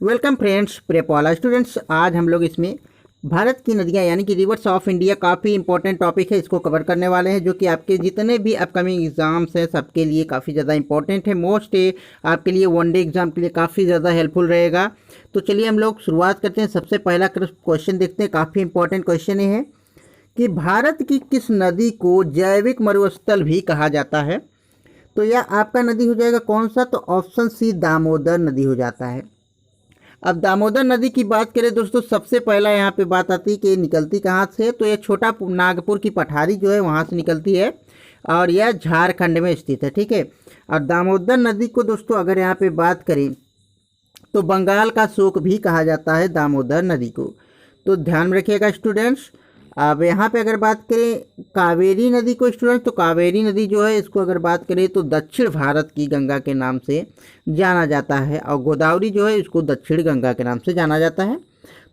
Welcome friends, प्रेपोला students. आज हम लोग इसमें भारत की नदियां यानी कि रिवर्स ऑफ इंडिया काफ़ी इंपॉर्टेंट टॉपिक है, इसको कवर करने वाले हैं, जो कि आपके जितने भी अपकमिंग एग्जाम्स हैं सबके लिए काफ़ी ज़्यादा इंपॉर्टेंट है। मोस्ट आपके लिए वनडे एग्जाम के लिए काफ़ी ज़्यादा हेल्पफुल रहेगा। तो चलिए हम लोग शुरुआत करते हैं। सबसे पहला क्वेश्चन देखते हैं, काफ़ी इंपॉर्टेंट क्वेश्चन ये है कि भारत की किस नदी को जैविक मरुस्थल भी कहा जाता है। तो यह आपका नदी हो जाएगा कौन सा, तो ऑप्शन सी दामोदर नदी हो जाता है। अब दामोदर नदी की बात करें दोस्तों, सबसे पहला यहाँ पे बात आती है कि निकलती कहाँ से है। तो यह छोटा नागपुर की पठारी जो है वहाँ से निकलती है और यह झारखंड में स्थित है, ठीक है। और दामोदर नदी को दोस्तों अगर यहाँ पे बात करें तो बंगाल का शोक भी कहा जाता है दामोदर नदी को, तो ध्यान में रखिएगा स्टूडेंट्स। अब यहाँ पे अगर बात करें कावेरी नदी को स्टूडेंट्स, तो कावेरी नदी जो है इसको अगर बात करें तो दक्षिण भारत की गंगा के नाम से जाना जाता है, और गोदावरी जो है इसको दक्षिण गंगा के नाम से जाना जाता है।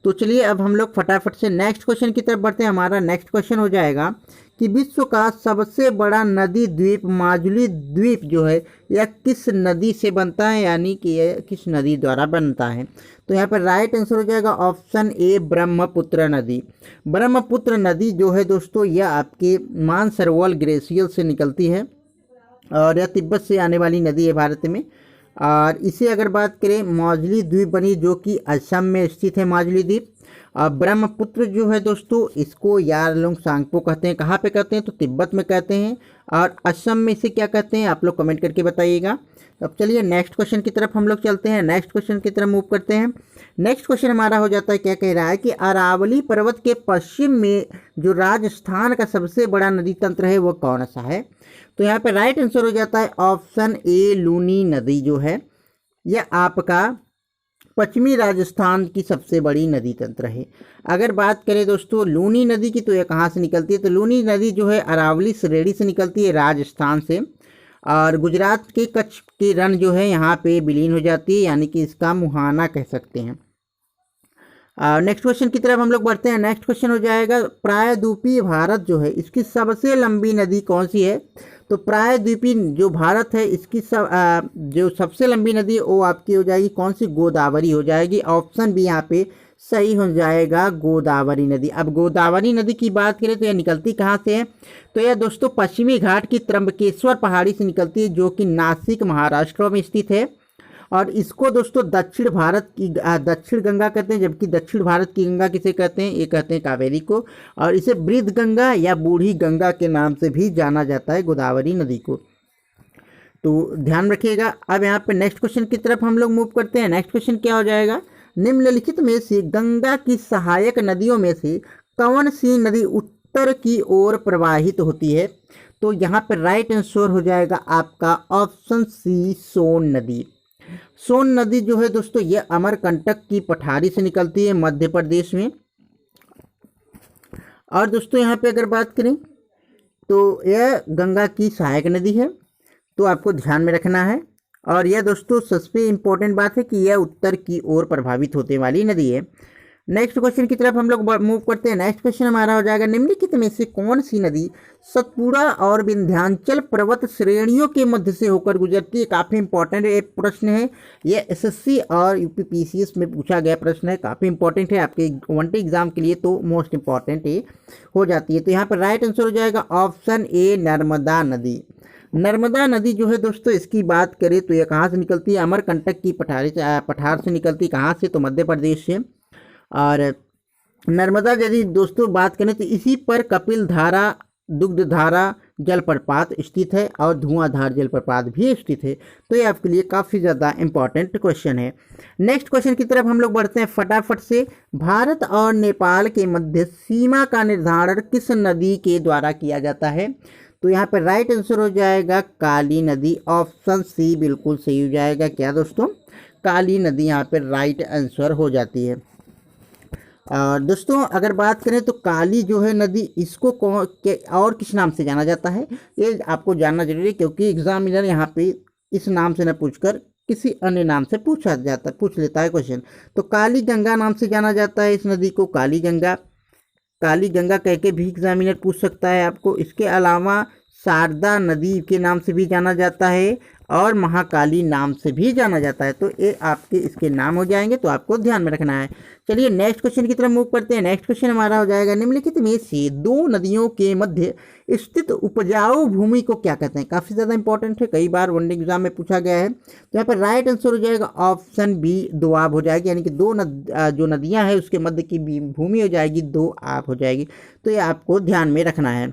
तो चलिए अब हम लोग फटाफट से नेक्स्ट क्वेश्चन की तरफ बढ़ते हैं। हमारा नेक्स्ट क्वेश्चन हो जाएगा कि विश्व का सबसे बड़ा नदी द्वीप माजुली द्वीप जो है यह किस नदी से बनता है, यानी कि यह किस नदी द्वारा बनता है। तो यहाँ पर राइट आंसर हो जाएगा ऑप्शन ए ब्रह्मपुत्र नदी। ब्रह्मपुत्र नदी जो है दोस्तों यह आपके मानसरोवर ग्लेशियर से निकलती है और यह तिब्बत से आने वाली नदी है भारत में। और इसे अगर बात करें माजुली द्वीप बनी जो कि असम में स्थित है माजुली द्वीप। ब्रह्मपुत्र जो है दोस्तों इसको यारलुंग सांगपो कहते हैं। कहाँ पे कहते हैं, तो तिब्बत में कहते हैं। और असम में इसे क्या कहते हैं आप लोग कमेंट करके बताइएगा। अब चलिए नेक्स्ट क्वेश्चन की तरफ हम लोग चलते हैं, नेक्स्ट क्वेश्चन की तरफ मूव करते हैं। नेक्स्ट क्वेश्चन हमारा हो जाता है, क्या कह रहा है कि अरावली पर्वत के पश्चिम में जो राजस्थान का सबसे बड़ा नदी तंत्र है वो कौन सा है। तो यहाँ पे राइट आंसर हो जाता है ऑप्शन ए लूनी नदी जो है यह आपका पश्चिमी राजस्थान की सबसे बड़ी नदी तंत्र है। अगर बात करें दोस्तों लूनी नदी की, तो यह कहाँ से निकलती है, तो लूनी नदी जो है अरावली श्रेणी से निकलती है राजस्थान से, और गुजरात के कच्छ के रण जो है यहाँ पे विलीन हो जाती है, यानी कि इसका मुहाना कह सकते हैं। नेक्स्ट क्वेश्चन की तरफ हम लोग बढ़ते हैं। नेक्स्ट क्वेश्चन हो जाएगा प्रायद्वीपीय भारत जो है इसकी सबसे लंबी नदी कौन सी है। तो प्रायद्वीपीय जो भारत है इसकी जो सबसे लंबी नदी वो आपकी हो जाएगी कौन सी, गोदावरी हो जाएगी। ऑप्शन बी यहाँ पे सही हो जाएगा गोदावरी नदी। अब गोदावरी नदी की बात करें तो यह निकलती कहाँ से है, तो यह दोस्तों पश्चिमी घाट की त्र्यंबकेश्वर पहाड़ी से निकलती है जो कि नासिक महाराष्ट्र में स्थित है। और इसको दोस्तों दक्षिण भारत की दक्षिण गंगा कहते हैं, जबकि दक्षिण भारत की गंगा किसे कहते हैं, ये कहते हैं कावेरी को। और इसे वृद्ध गंगा या बूढ़ी गंगा के नाम से भी जाना जाता है गोदावरी नदी को, तो ध्यान रखिएगा। अब यहाँ पे नेक्स्ट क्वेश्चन की तरफ हम लोग मूव करते हैं। नेक्स्ट क्वेश्चन क्या हो जाएगा, निम्नलिखित में से गंगा की सहायक नदियों में से कौन सी नदी उत्तर की ओर प्रवाहित होती है। तो यहाँ पर राइट आंसर हो जाएगा आपका ऑप्शन सी सोन नदी। सोन नदी जो है दोस्तों ये अमरकंटक की पठारी से निकलती है मध्य प्रदेश में। और दोस्तों यहाँ पे अगर बात करें तो यह गंगा की सहायक नदी है, तो आपको ध्यान में रखना है। और यह दोस्तों सबसे इम्पोर्टेंट बात है कि यह उत्तर की ओर प्रभावित होने वाली नदी है। नेक्स्ट क्वेश्चन की तरफ हम लोग मूव करते हैं। नेक्स्ट क्वेश्चन हमारा हो जाएगा निम्नलिखित में से कौन सी नदी सतपुड़ा और विंध्याचल पर्वत श्रेणियों के मध्य से होकर गुजरती है। काफ़ी इंपॉर्टेंट एक प्रश्न है, यह एसएससी और यूपीपीसीएस में पूछा गया प्रश्न है, काफ़ी इंपॉर्टेंट है आपके वनडे एग्जाम के लिए, तो मोस्ट इंपॉर्टेंट ये हो जाती है। तो यहाँ पर राइट आंसर हो जाएगा ऑप्शन ए नर्मदा नदी। नर्मदा नदी जो है दोस्तों इसकी बात करें तो यह कहाँ से निकलती है, अमरकंटक की पठार से निकलती है। कहाँ से, तो मध्य प्रदेश से। और नर्मदा यदि दोस्तों बात करें तो इसी पर कपिल धारा, दुग्ध धारा जलप्रपात स्थित है और धुआंधार जलप्रपात भी स्थित है। तो ये आपके लिए काफ़ी ज़्यादा इंपॉर्टेंट क्वेश्चन है। नेक्स्ट क्वेश्चन की तरफ हम लोग बढ़ते हैं फटाफट से। भारत और नेपाल के मध्य सीमा का निर्धारण किस नदी के द्वारा किया जाता है। तो यहाँ पर राइट आंसर हो जाएगा काली नदी। ऑप्शन सी बिल्कुल सही हो जाएगा। क्या दोस्तों, काली नदी यहाँ पर राइट आंसर हो जाती है। दोस्तों अगर बात करें तो काली जो है नदी इसको और किस नाम से जाना जाता है, ये आपको जानना जरूरी है, क्योंकि एग्जामिनर यहाँ पे इस नाम से न पूछकर किसी अन्य नाम से पूछ लेता है क्वेश्चन। तो काली गंगा नाम से जाना जाता है इस नदी को, काली गंगा कह के भी एग्जामिनर पूछ सकता है आपको। इसके अलावा शारदा नदी के नाम से भी जाना जाता है और महाकाली नाम से भी जाना जाता है। तो ये आपके इसके नाम हो जाएंगे, तो आपको ध्यान में रखना है। चलिए नेक्स्ट क्वेश्चन की तरफ मूव करते हैं। नेक्स्ट क्वेश्चन हमारा हो जाएगा, निम्नलिखित में से दो नदियों के मध्य स्थित उपजाऊ भूमि को क्या कहते हैं। काफ़ी ज़्यादा इंपॉर्टेंट है, कई बार वन एग्जाम में पूछा गया है। तो यहाँ पर राइट आंसर हो जाएगा ऑप्शन बी, दोआब हो जाएगी, यानी कि जो नदियाँ हैं उसके मध्य की भूमि हो जाएगी दोआब हो जाएगी। तो ये आपको ध्यान में रखना है।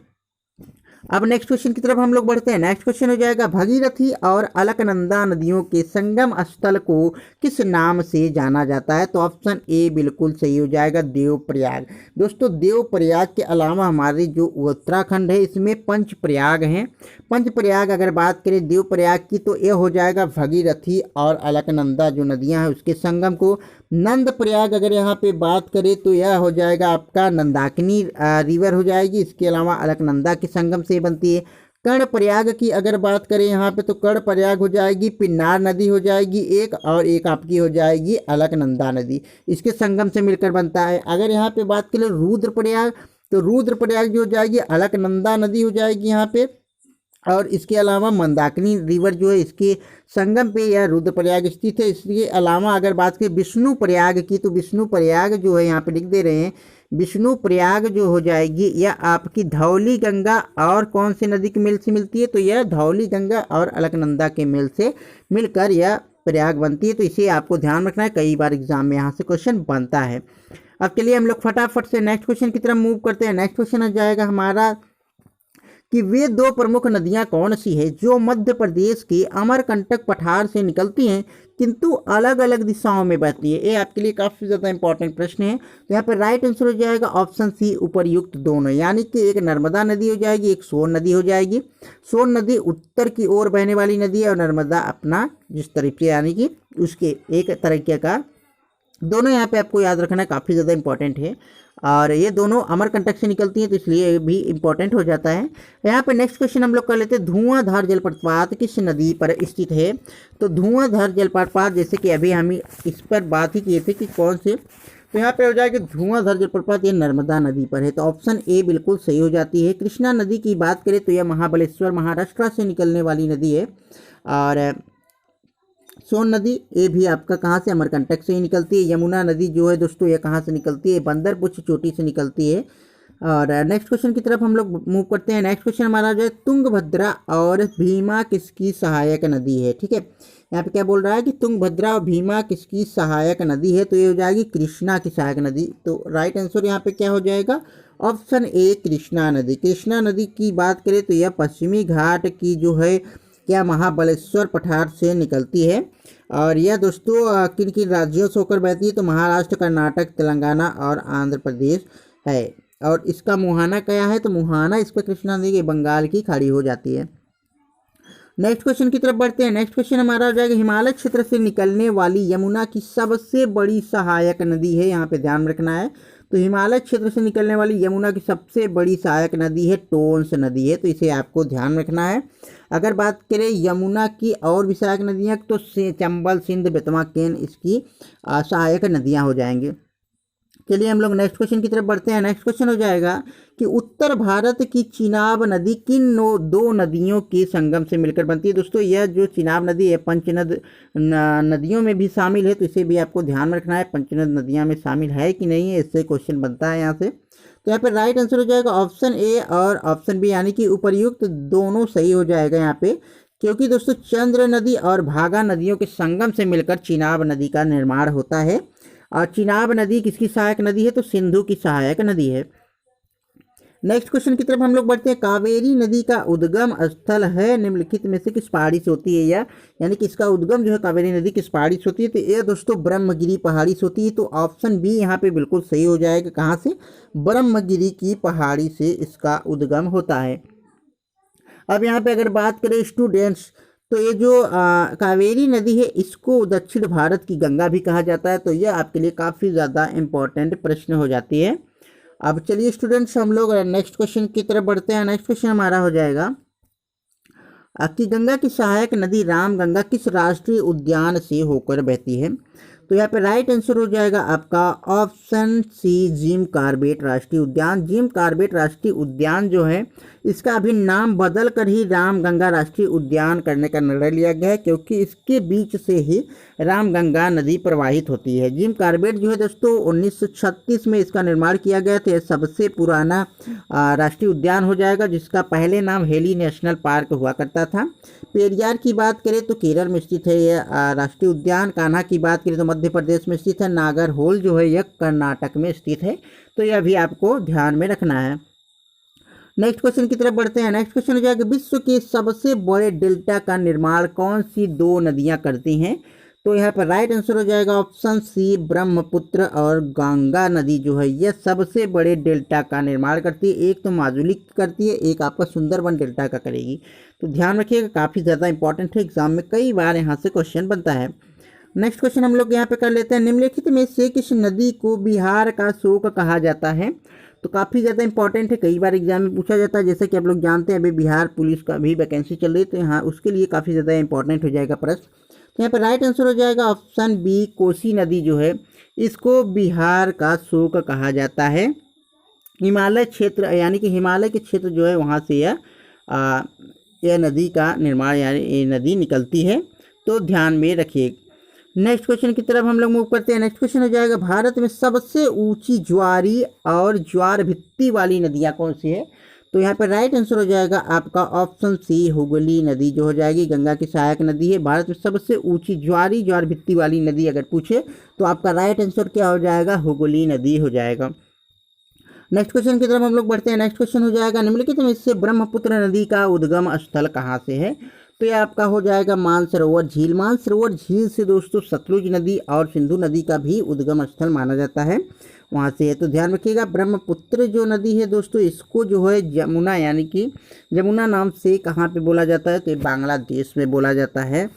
अब नेक्स्ट क्वेश्चन की तरफ हम लोग बढ़ते हैं। नेक्स्ट क्वेश्चन हो जाएगा, भगीरथी और अलकनंदा नदियों के संगम स्थल को किस नाम से जाना जाता है। तो ऑप्शन ए बिल्कुल सही हो जाएगा, देवप्रयाग। दोस्तों देवप्रयाग के अलावा हमारे जो उत्तराखंड है इसमें पंचप्रयाग हैं। पंचप्रयाग अगर बात करें देवप्रयाग की तो यह हो जाएगा भगीरथी और अलकनंदा जो नदियाँ हैं उसके संगम को। नंद प्रयाग अगर यहाँ पे बात करें तो यह हो जाएगा आपका नंदाकिनी रिवर हो जाएगी। इसके अलावा अलकनंदा के संगम से बनती है। कर्ण प्रयाग की अगर बात करें यहाँ पे तो कर्ण प्रयाग हो जाएगी, पिन्नार नदी हो जाएगी एक, और एक आपकी हो जाएगी अलकनंदा नदी, इसके संगम से मिलकर बनता है। अगर यहाँ पे बात करें रुद्रप्रयाग तो रुद्रप्रयाग जो हो जाएगी अलकनंदा नदी हो जाएगी यहाँ पे, और इसके अलावा मंदाकिनी रिवर जो है इसके संगम पे यह रुद्रप्रयाग स्थित है। इसके अलावा अगर बात करें विष्णु प्रयाग की तो विष्णु प्रयाग जो है यहाँ पे लिख दे रहे हैं, विष्णु प्रयाग जो हो जाएगी यह आपकी धौली गंगा और कौन सी नदी के मेल से मिलती है। तो यह धौली गंगा और अलकनंदा के मेल से मिलकर यह प्रयाग बनती है। तो इसे आपको ध्यान रखना है, कई बार एग्जाम में यहाँ से क्वेश्चन बनता है। अब चलिए हम लोग फटाफट से नेक्स्ट क्वेश्चन की तरफ मूव करते हैं। नेक्स्ट क्वेश्चन आ जाएगा हमारा कि वे दो प्रमुख नदियां कौन सी है जो मध्य प्रदेश के अमरकंटक पठार से निकलती हैं किंतु अलग अलग दिशाओं में बहती है। ये आपके लिए काफ़ी ज़्यादा इंपॉर्टेंट प्रश्न है। तो यहाँ पर राइट आंसर हो जाएगा ऑप्शन सी, उपर्युक्त दोनों, यानी कि एक नर्मदा नदी हो जाएगी, एक सोन नदी हो जाएगी। सोन नदी उत्तर की ओर बहने वाली नदी है और नर्मदा अपना जिस तरीके यानी कि उसके एक तरीके का, दोनों यहाँ पे आपको याद रखना काफ़ी ज़्यादा इंपॉर्टेंट है। और ये दोनों अमरकंटक से निकलती हैं तो इसलिए ये भी इंपॉर्टेंट हो जाता है। यहाँ पे नेक्स्ट क्वेश्चन हम लोग कर लेते हैं, धुआंधार जलप्रपात किस नदी पर स्थित है। तो धुआंधार जलप्रपात जैसे कि अभी हम इस पर बात ही किए थे कि कौन से, तो यहाँ पे हो जाएगा धुआंधार जलप्रपात, ये नर्मदा नदी पर है। तो ऑप्शन ए बिल्कुल सही हो जाती है। कृष्णा नदी की बात करें तो यह महाबलेश्वर महाराष्ट्र से निकलने वाली नदी है। और सोन नदी ये भी आपका कहाँ से, अमरकंटक से ही निकलती है। यमुना नदी जो है दोस्तों ये कहाँ से निकलती है, बंदरपुछ चोटी से निकलती है। और नेक्स्ट क्वेश्चन की तरफ हम लोग मूव करते हैं। नेक्स्ट क्वेश्चन हमारा जो है, तुंगभद्रा और भीमा किसकी सहायक नदी है। ठीक है, यहाँ पे क्या बोल रहा है कि तुंगभद्रा और भीमा किसकी सहायक नदी है। तो ये हो जाएगी कृष्णा की सहायक नदी। तो राइट आंसर यहाँ पे क्या हो जाएगा, ऑप्शन ए कृष्णा नदी। कृष्णा नदी की बात करें तो यह पश्चिमी घाट की जो है क्या महाबलेश्वर पठार से निकलती है। और यह दोस्तों किन किन राज्यों से होकर बहती है, तो महाराष्ट्र, कर्नाटक, तेलंगाना और आंध्र प्रदेश है। और इसका मुहाना क्या है, तो मुहाना इस पर कृष्णा नदी के बंगाल की खाड़ी हो जाती है। नेक्स्ट क्वेश्चन की तरफ बढ़ते हैं। नेक्स्ट क्वेश्चन हमारा हो जाएगा, हिमालय क्षेत्र से निकलने वाली यमुना की सबसे बड़ी सहायक नदी है। यहाँ पे ध्यान रखना है, तो हिमालय क्षेत्र से निकलने वाली यमुना की सबसे बड़ी सहायक नदी है टोंस नदी है। तो इसे आपको ध्यान रखना है। अगर बात करें यमुना की और भी सहायक नदियाँ तो चंबल, सिंध, बेतवा, केन इसकी सहायक नदियाँ हो जाएंगी। चलिए हम लोग नेक्स्ट क्वेश्चन की तरफ बढ़ते हैं। नेक्स्ट क्वेश्चन हो जाएगा कि उत्तर भारत की चिनाब नदी किन दो नदियों के संगम से मिलकर बनती है। दोस्तों यह जो चिनाब नदी है पंचनद नदियों में भी शामिल है, तो इसे भी आपको ध्यान रखना है, पंचनद नदियाँ में शामिल है कि नहीं है, इससे क्वेश्चन बनता है यहाँ से। तो यहाँ पर राइट आंसर हो जाएगा ऑप्शन ए और ऑप्शन बी, यानी कि उपर्युक्त दोनों सही हो जाएगा यहाँ पे, क्योंकि दोस्तों चंद्र नदी और भागा नदियों के संगम से मिलकर चिनाब नदी का निर्माण होता है। और चिनाब नदी किसकी सहायक नदी है, तो सिंधु की सहायक नदी है। नेक्स्ट क्वेश्चन की तरफ हम लोग बढ़ते हैं। कावेरी नदी का उद्गम स्थल है निम्नलिखित में से किस पहाड़ी से होती है यह, यानी कि इसका उद्गम जो है कावेरी नदी किस पहाड़ी से होती है, तो यह दोस्तों ब्रह्मगिरी पहाड़ी से होती है। तो ऑप्शन बी यहाँ पे बिल्कुल सही हो जाएगा, कहाँ से, ब्रह्मगिरी की पहाड़ी से इसका उद्गम होता है। अब यहाँ पे अगर बात करें स्टूडेंट्स, तो ये जो कावेरी नदी है इसको दक्षिण भारत की गंगा भी कहा जाता है। तो यह आपके लिए काफ़ी ज़्यादा इम्पोर्टेंट प्रश्न हो जाती है। अब चलिए स्टूडेंट्स हम लोग नेक्स्ट क्वेश्चन की तरफ बढ़ते हैं। नेक्स्ट क्वेश्चन हमारा हो जाएगा कि गंगा की सहायक नदी रामगंगा किस राष्ट्रीय उद्यान से होकर बहती है। तो यहाँ पे राइट आंसर हो जाएगा आपका ऑप्शन सी जिम कॉर्बेट राष्ट्रीय उद्यान। जिम कॉर्बेट राष्ट्रीय उद्यान जो है इसका अभी नाम बदल कर ही रामगंगा राष्ट्रीय उद्यान करने का निर्णय लिया गया है, क्योंकि इसके बीच से ही रामगंगा नदी प्रवाहित होती है। जिम कॉर्बेट जो है दोस्तों 1936 में इसका निर्माण किया गया था। यह सबसे पुराना राष्ट्रीय उद्यान हो जाएगा, जिसका पहले नाम हेली नेशनल पार्क हुआ करता था। पेरियार की बात करें तो केरल में स्थित है यह राष्ट्रीय उद्यान। कान्हा की बात करें तो मध्य प्रदेश में स्थित है। नागरहोल जो है यह कर्नाटक में स्थित है। तो यह भी आपको ध्यान में रखना है। नेक्स्ट क्वेश्चन की तरफ बढ़ते हैं। नेक्स्ट क्वेश्चन हो जाएगा विश्व के सबसे बड़े डेल्टा का निर्माण कौन सी दो नदियां करती हैं? तो यहाँ पर राइट आंसर हो जाएगा ऑप्शन सी ब्रह्मपुत्र और गंगा नदी जो है यह सबसे बड़े डेल्टा का निर्माण करती है। एक तो माजुली करती है, एक आपका सुंदरबन डेल्टा का करेगी। तो ध्यान रखिएगा, काफ़ी ज़्यादा इंपॉर्टेंट है, एग्जाम में कई बार यहाँ से क्वेश्चन बनता है। नेक्स्ट क्वेश्चन हम लोग यहाँ पे कर लेते हैं। निम्नलिखित में से किस नदी को बिहार का शोक कहा जाता है? तो काफ़ी ज़्यादा इंपॉर्टेंट है, कई बार एग्जाम में पूछा जाता है। जैसे कि आप लोग जानते हैं अभी बिहार पुलिस का भी वैकेंसी चल रही है, तो यहाँ उसके लिए काफ़ी ज़्यादा इंपॉर्टेंट हो जाएगा प्रश्न। तो यहाँ पर राइट आंसर हो जाएगा ऑप्शन बी कोसी नदी जो है इसको बिहार का शोक कहा जाता है। हिमालय क्षेत्र यानी कि हिमालय के क्षेत्र जो है वहाँ से यह नदी का निर्माण यानी ये नदी निकलती है, तो ध्यान में रखिए। नेक्स्ट क्वेश्चन की तरफ हम लोग मूव करते हैं। नेक्स्ट क्वेश्चन हो जाएगा भारत में सबसे ऊंची ज्वारी और ज्वार भित्ति वाली नदियाँ कौन सी है? तो यहाँ पर राइट आंसर हो जाएगा आपका ऑप्शन सी हुगली नदी जो हो जाएगी, गंगा की सहायक नदी है। भारत में सबसे ऊंची ज्वार भित्ति वाली नदी अगर पूछे तो आपका राइट आंसर क्या हो जाएगा? हुगली नदी हो जाएगा। नेक्स्ट क्वेश्चन की तरफ हम लोग बढ़ते हैं। नेक्स्ट क्वेश्चन हो जाएगा निम्नलिखित में से ब्रह्मपुत्र नदी का उद्गम स्थल कहाँ से है? तो ये आपका हो जाएगा मानसरोवर झील। मानसरोवर झील से दोस्तों सतलुज नदी और सिंधु नदी का भी उद्गम स्थल माना जाता है, वहाँ से है। तो ध्यान रखिएगा, ब्रह्मपुत्र जो नदी है दोस्तों इसको जो है जमुना यानी कि जमुना नाम से कहाँ पे बोला जाता है? तो ये बांग्लादेश में बोला जाता है,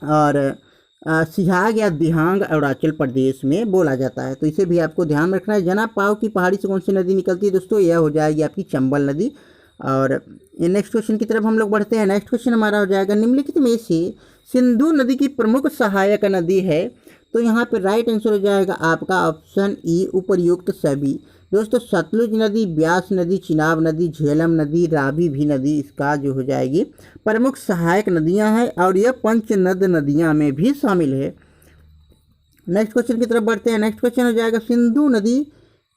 और सिहाग या दिहांग अरुणाचल प्रदेश में बोला जाता है। तो इसे भी आपको ध्यान में रखना है। जना पाव की पहाड़ी से कौन सी नदी निकलती है दोस्तों? यह हो जाएगी आपकी चंबल नदी। और नेक्स्ट क्वेश्चन की तरफ हम लोग बढ़ते हैं। नेक्स्ट क्वेश्चन हमारा हो जाएगा निम्नलिखित में से सिंधु नदी की प्रमुख सहायक नदी है? तो यहाँ पे राइट आंसर हो जाएगा आपका ऑप्शन ई उपर्युक्त सभी। दोस्तों सतलुज नदी, ब्यास नदी, चिनाब नदी, झेलम नदी, रावी भी नदी इसका जो हो जाएगी प्रमुख सहायक नदियाँ हैं, और यह पंचनद नदियाँ में भी शामिल है। नेक्स्ट क्वेश्चन की तरफ बढ़ते हैं। नेक्स्ट क्वेश्चन हो जाएगा सिंधु नदी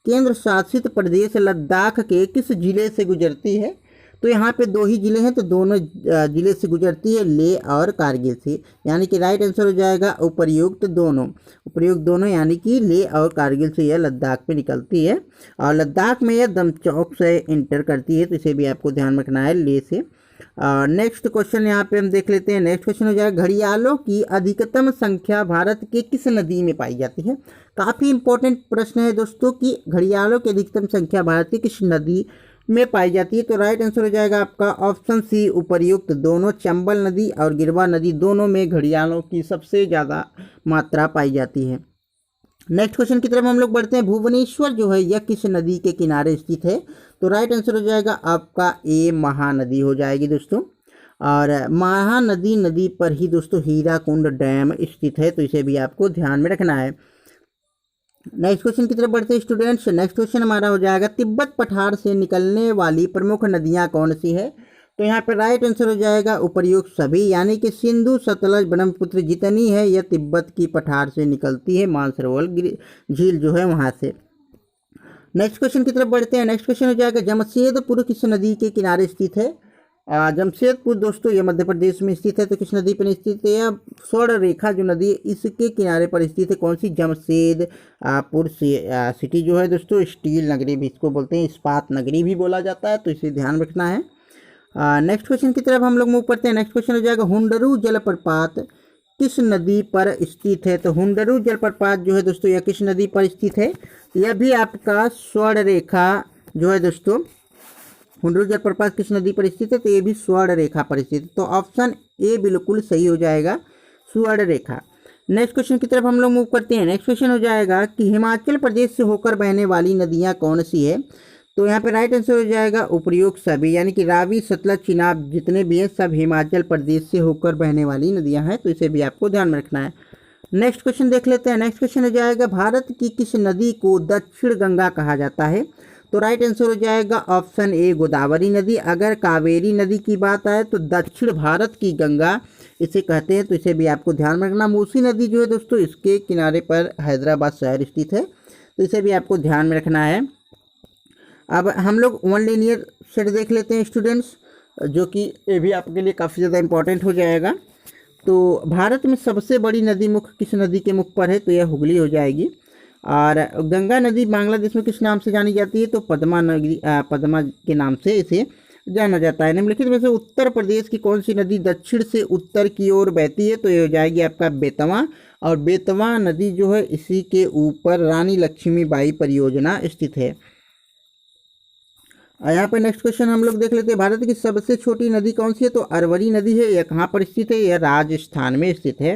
केंद्र शासित प्रदेश लद्दाख के किस जिले से गुजरती है? तो यहाँ पे दो ही जिले हैं, तो दोनों जिले से गुजरती है, लेह और कारगिल से। यानी कि राइट आंसर हो जाएगा उपर्युक्त दोनों यानी कि लेह और कारगिल से यह लद्दाख पे निकलती है, और लद्दाख में यह दमचौक से इंटर करती है। तो इसे भी आपको ध्यान में रखना है, लेह से। नेक्स्ट क्वेश्चन यहाँ पे हम देख लेते हैं। नेक्स्ट क्वेश्चन हो जाएगा घड़ियालों की अधिकतम संख्या भारत के किस नदी में पाई जाती है? काफ़ी इंपॉर्टेंट प्रश्न है दोस्तों कि घड़ियालों की अधिकतम संख्या भारत की किस नदी में पाई जाती है? तो राइट आंसर हो जाएगा आपका ऑप्शन सी उपर्युक्त दोनों। चंबल नदी और गिरवा नदी दोनों में घड़ियालों की सबसे ज़्यादा मात्रा पाई जाती है। नेक्स्ट क्वेश्चन की तरफ हम लोग बढ़ते हैं। भुवनेश्वर जो है यह किस नदी के किनारे स्थित है? तो राइट आंसर हो जाएगा आपका ए महानदी हो जाएगी दोस्तों, और महानदी नदी पर ही दोस्तों हीराकुंड डैम स्थित है। तो इसे भी आपको ध्यान में रखना है। नेक्स्ट क्वेश्चन की तरफ बढ़ते हैं स्टूडेंट्स। नेक्स्ट क्वेश्चन हमारा हो जाएगा तिब्बत पठार से निकलने वाली प्रमुख नदियां कौन सी है? तो यहाँ पर राइट आंसर हो जाएगा उपर्युक्त सभी, यानी कि सिंधु, सतलज, ब्रह्मपुत्र जितनी है यह तिब्बत की पठार से निकलती है, मानसरोवर झील जो है वहाँ से। नेक्स्ट क्वेश्चन की तरफ बढ़ते हैं। नेक्स्ट क्वेश्चन हो जाएगा जमशेदपुर किस नदी के किनारे स्थित है? जमशेदपुर दोस्तों ये मध्य प्रदेश में स्थित है। तो किस नदी पर स्थित है? या स्वर्ण रेखा जो नदी है इसके किनारे पर स्थित है। कौन सी? जमशेदपुर सिटी जो है दोस्तों स्टील नगरी भी इसको बोलते हैं, इस्पात नगरी भी बोला जाता है, तो इसे ध्यान रखना है। नेक्स्ट क्वेश्चन की तरफ हम लोग मूव करते हैं। नेक्स्ट क्वेश्चन हो जाएगा हुंडरू जलप्रपात किस नदी पर स्थित है? तो हुंडरू जलप्रपात जो है दोस्तों यह किस नदी पर स्थित है? यह भी आपका स्वर्ण रेखा जो है दोस्तों, हुंडरू जलप्रपात किस नदी पर स्थित है? तो ये भी स्वर्ण रेखा पर स्थित है। तो ऑप्शन ए बिल्कुल सही हो जाएगा, स्वर्ण रेखा। नेक्स्ट क्वेश्चन की तरफ हम लोग मूव करते हैं। नेक्स्ट क्वेश्चन हो जाएगा कि हिमाचल प्रदेश से होकर बहने वाली नदियाँ कौन सी है? तो यहाँ पे राइट आंसर हो जाएगा उपर्युक्त सभी, यानी कि रावी, सतलज, चिनाब जितने भी हैं सब हिमाचल प्रदेश से होकर बहने वाली नदियाँ हैं। तो इसे भी आपको ध्यान में रखना है। नेक्स्ट क्वेश्चन देख लेते हैं। नेक्स्ट क्वेश्चन हो जाएगा, भारत की किस नदी को दक्षिण गंगा कहा जाता है? तो राइट आंसर हो जाएगा ऑप्शन ए गोदावरी नदी। अगर कावेरी नदी की बात आए तो दक्षिण भारत की गंगा इसे कहते हैं, तो इसे भी आपको ध्यान में रखना। मूसी नदी जो है दोस्तों इसके किनारे पर हैदराबाद शहर स्थित है, तो इसे भी आपको ध्यान में रखना है। अब हम लोग वन लीनियर सेट देख लेते हैं स्टूडेंट्स, जो कि ये भी आपके लिए काफ़ी ज़्यादा इंपॉर्टेंट हो जाएगा। तो भारत में सबसे बड़ी नदी मुख किस नदी के मुख पर है? तो यह हुगली हो जाएगी। और गंगा नदी बांग्लादेश में किस नाम से जानी जाती है? तो पद्मा नदी, पद्मा के नाम से इसे जाना जाता है। निम्नलिखित में से उत्तर प्रदेश की कौन सी नदी दक्षिण से उत्तर की ओर बहती है? तो ये हो जाएगी आपका बेतवा। और बेतवा नदी जो है इसी के ऊपर रानी लक्ष्मीबाई परियोजना स्थित है। यहाँ पे नेक्स्ट क्वेश्चन हम लोग देख लेते हैं, भारत की सबसे छोटी नदी कौन सी है? तो अरवरी नदी है। यह कहाँ पर स्थित है? यह राजस्थान में स्थित है।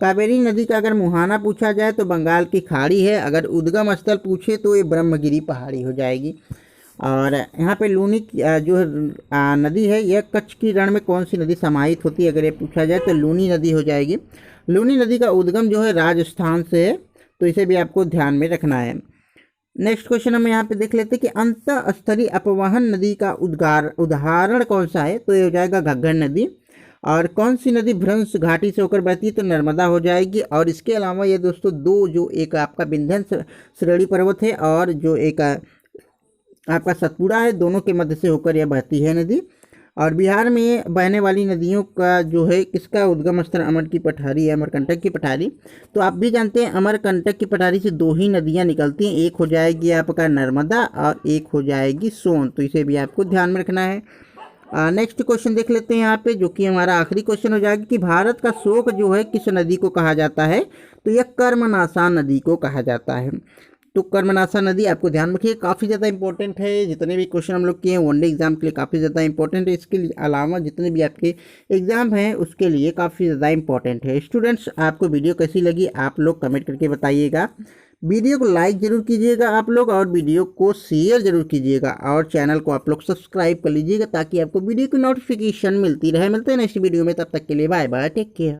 कावेरी नदी का अगर मुहाना पूछा जाए तो बंगाल की खाड़ी है। अगर उद्गम स्थल पूछे तो ये ब्रह्मगिरी पहाड़ी हो जाएगी। और यहाँ पे लूनी जो नदी है यह कच्छ की रण में कौन सी नदी समाहित होती है? अगर ये पूछा जाए तो लूनी नदी हो जाएगी। लूनी नदी का उद्गम जो है राजस्थान से है, तो इसे भी आपको ध्यान में रखना है। नेक्स्ट क्वेश्चन हम यहाँ पे देख लेते हैं कि अंतः स्तरीय अपवहन नदी का उदाहरण कौन सा है? तो ये हो जाएगा घग्गर नदी। और कौन सी नदी भ्रंश घाटी से होकर बहती है? तो नर्मदा हो जाएगी। और इसके अलावा ये दोस्तों दो, जो एक आपका विंध्य श्रेणी पर्वत है और जो एक आपका सतपुड़ा है, दोनों के मध्य से होकर यह बहती है नदी। और बिहार में बहने वाली नदियों का जो है किसका उद्गम स्थल अमर की पठारी है, अमरकंटक की पठारी। तो आप भी जानते हैं अमरकंटक की पठारी से दो ही नदियां निकलती हैं, एक हो जाएगी आपका नर्मदा और एक हो जाएगी सोन, तो इसे भी आपको ध्यान में रखना है। नेक्स्ट क्वेश्चन देख लेते हैं यहाँ पे, जो कि हमारा आखिरी क्वेश्चन हो जाएगा कि भारत का शोक जो है किस नदी को कहा जाता है? तो यह कर्मनाशा नदी को कहा जाता है। तो कर्मनाशा नदी आपको ध्यान रखिए, काफ़ी ज़्यादा इंपॉर्टेंट है। जितने भी क्वेश्चन हम लोग किए हैं वनडे एग्जाम के लिए काफ़ी ज़्यादा इंपॉर्टेंट है। इसके अलावा जितने भी आपके एग्जाम हैं उसके लिए काफ़ी ज़्यादा इंपॉर्टेंट है। स्टूडेंट्स, आपको वीडियो कैसी लगी आप लोग कमेंट करके बताइएगा। वीडियो को लाइक ज़रूर कीजिएगा आप लोग, और वीडियो को शेयर ज़रूर कीजिएगा, और चैनल को आप लोग सब्सक्राइब कर लीजिएगा ताकि आपको वीडियो की नोटिफिकेशन मिलती रहे। मिलते हैं नेक्स्ट वीडियो में, तब तक के लिए बाय बाय, टेक केयर।